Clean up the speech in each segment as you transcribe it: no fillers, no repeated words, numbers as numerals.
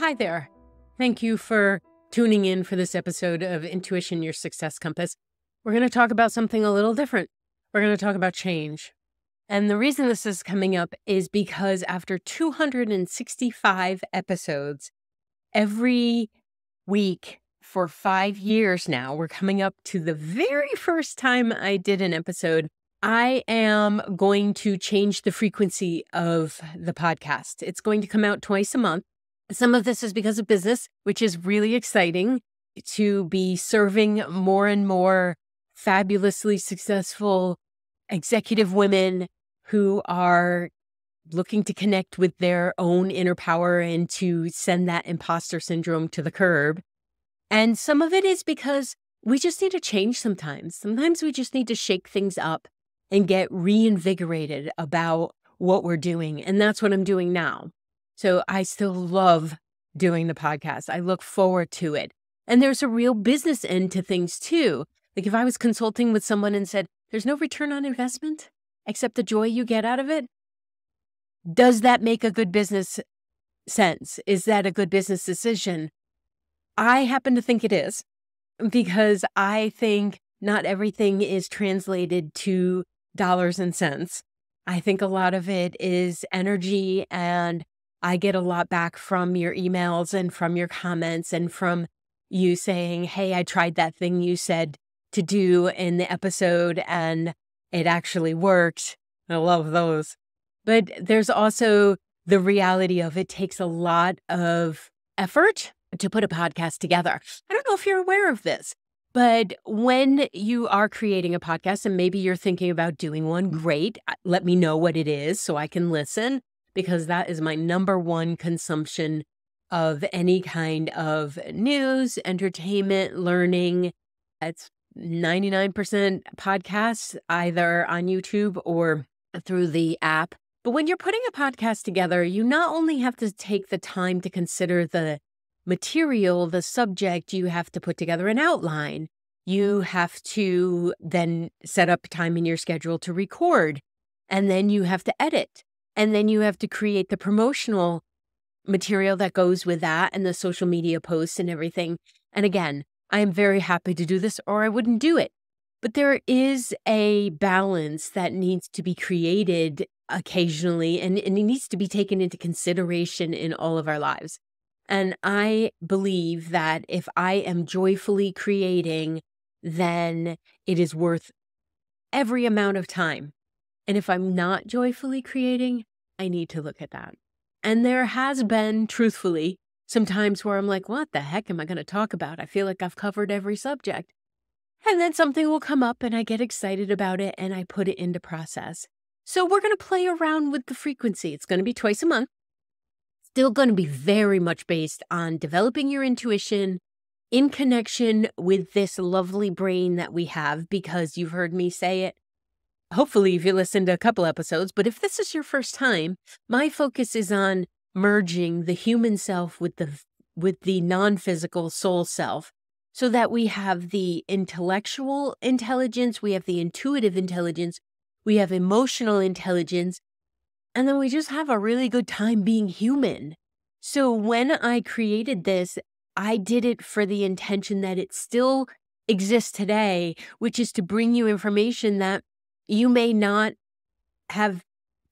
hi there. Thank you for tuning in for this episode of Intuition, Your Success Compass. We're going to talk about something a little different. We're going to talk about change. And the reason this is coming up is because after 265 episodes, every week for 5 years now, we're coming up to the very first time I did an episode. I am going to change the frequency of the podcast. It's going to come out twice a month. Some of this is because of business, which is really exciting to be serving more and more fabulously successful executive women who are looking to connect with their own inner power and to send that imposter syndrome to the curb. And some of it is because we just need to change sometimes. Sometimes we just need to shake things up and get reinvigorated about what we're doing. And that's what I'm doing now. So I still love doing the podcast. I look forward to it. And there's a real business end to things too. Like if I was consulting with someone and said, there's no return on investment except the joy you get out of it. Does that make a good business sense? Is that a good business decision? I happen to think it is, because I think not everything is translated to dollars and cents. I think a lot of it is energy, and I get a lot back from your emails and from your comments and from you saying, hey, I tried that thing you said to do in the episode and it actually worked. I love those. But there's also the reality of it takes a lot of effort to put a podcast together. I don't know if you're aware of this, but when you are creating a podcast and maybe you're thinking about doing one, great. Let me know what it is so I can listen, because that is my number one consumption of any kind of news, entertainment, learning. It's 99% podcasts, either on YouTube or through the app. But when you're putting a podcast together, you not only have to take the time to consider the material, the subject, you have to put together an outline. You have to then set up time in your schedule to record, and then you have to edit. And then you have to create the promotional material that goes with that and the social media posts and everything. And again, I am very happy to do this or I wouldn't do it. But there is a balance that needs to be created occasionally, and it needs to be taken into consideration in all of our lives. And I believe that if I am joyfully creating, then it is worth every amount of time. And if I'm not joyfully creating, I need to look at that. And there has been, truthfully, some times where I'm like, what the heck am I going to talk about? I feel like I've covered every subject. And then something will come up and I get excited about it and I put it into process. So we're going to play around with the frequency. It's going to be twice a month. Still going to be very much based on developing your intuition in connection with this lovely brain that we have, because you've heard me say it. Hopefully, if you listened to a couple episodes, but if this is your first time, my focus is on merging the human self with the non-physical soul self, so that we have the intellectual intelligence, we have the intuitive intelligence, we have emotional intelligence, and then we just have a really good time being human. So when I created this, I did it for the intention that it still exists today, which is to bring you information that you may not have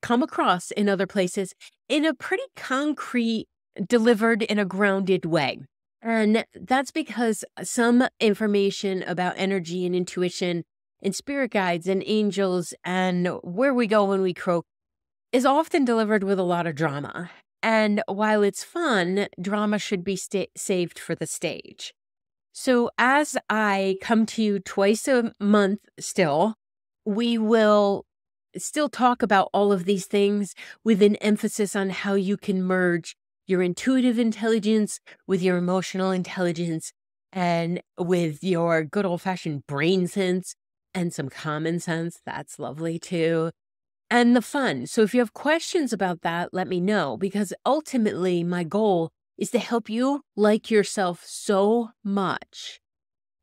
come across in other places in a pretty concrete, delivered in a grounded way. And that's because some information about energy and intuition and spirit guides and angels and where we go when we croak is often delivered with a lot of drama. And while it's fun, drama should be saved for the stage. So as I come to you twice a month still, we will still talk about all of these things with an emphasis on how you can merge your intuitive intelligence with your emotional intelligence and with your good old-fashioned brain sense and some common sense. That's lovely too. And the fun. So if you have questions about that, let me know, because ultimately my goal is to help you like yourself so much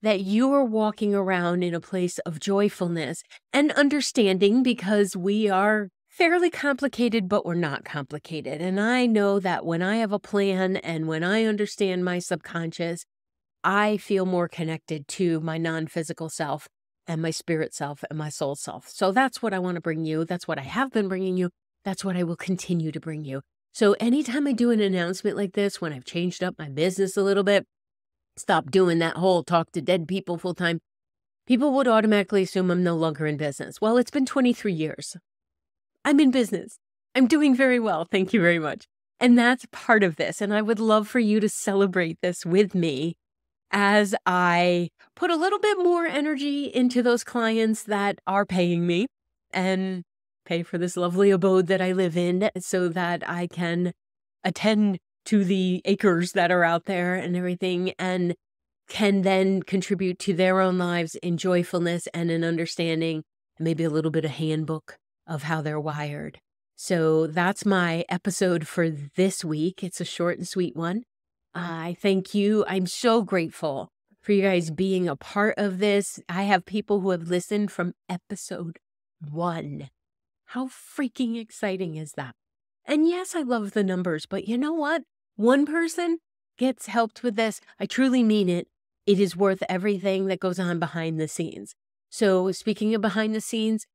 that you are walking around in a place of joyfulness and understanding, because we are fairly complicated, but we're not complicated. And I know that when I have a plan and when I understand my subconscious, I feel more connected to my non-physical self and my spirit self and my soul self. So that's what I want to bring you. That's what I have been bringing you. That's what I will continue to bring you. So anytime I do an announcement like this, when I've changed up my business a little bit, stop doing that whole talk to dead people full time, people would automatically assume I'm no longer in business. Well, it's been 23 years. I'm in business. I'm doing very well. Thank you very much. And that's part of this. And I would love for you to celebrate this with me as I put a little bit more energy into those clients that are paying me and pay for this lovely abode that I live in so that I can attend to the acres that are out there and everything, and can then contribute to their own lives in joyfulness and an understanding, maybe a little bit of handbook of how they're wired. So that's my episode for this week. It's a short and sweet one. I thank you. I'm so grateful for you guys being a part of this. I have people who have listened from episode 1. How freaking exciting is that? And yes, I love the numbers, but you know what? One person gets helped with this. I truly mean it. It is worth everything that goes on behind the scenes. So speaking of behind the scenes,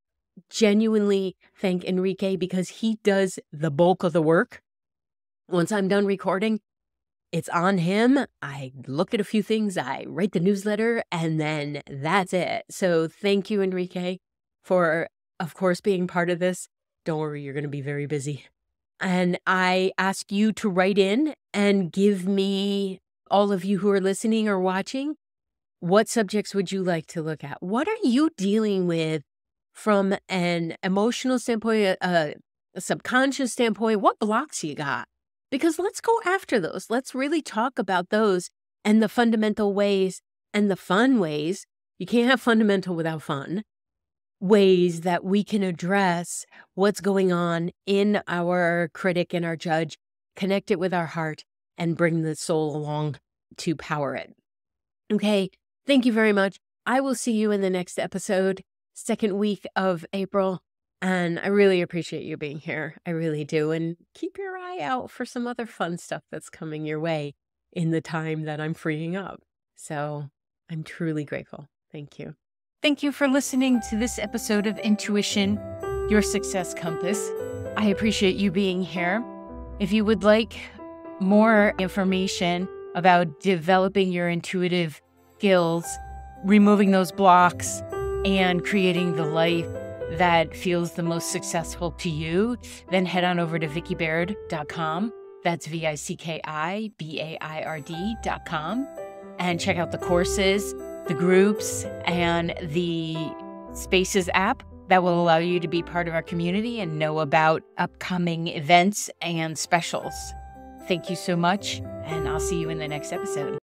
genuinely thank Enrique because he does the bulk of the work. Once I'm done recording, it's on him. I look at a few things, I write the newsletter, and then that's it. So thank you, Enrique, for, of course, being part of this. Don't worry, you're going to be very busy. And I ask you to write in and give me, all of you who are listening or watching, what subjects would you like to look at? What are you dealing with from an emotional standpoint, a subconscious standpoint? What blocks you got? Because let's go after those. Let's really talk about those and the fundamental ways and the fun ways. You can't have fundamental without fun. Ways that we can address what's going on in our critic and our judge, connect it with our heart, and bring the soul along to power it. Okay, thank you very much. I will see you in the next episode, second week of April. And I really appreciate you being here. I really do. And keep your eye out for some other fun stuff that's coming your way in the time that I'm freeing up. So I'm truly grateful. Thank you. Thank you for listening to this episode of Intuition, Your Success Compass. I appreciate you being here. If you would like more information about developing your intuitive skills, removing those blocks, and creating the life that feels the most successful to you, then head on over to vickibaird.com. That's VICKIBAIRD.com. And check out the courses, the groups, and the Spaces app that will allow you to be part of our community and know about upcoming events and specials. Thank you so much, and I'll see you in the next episode.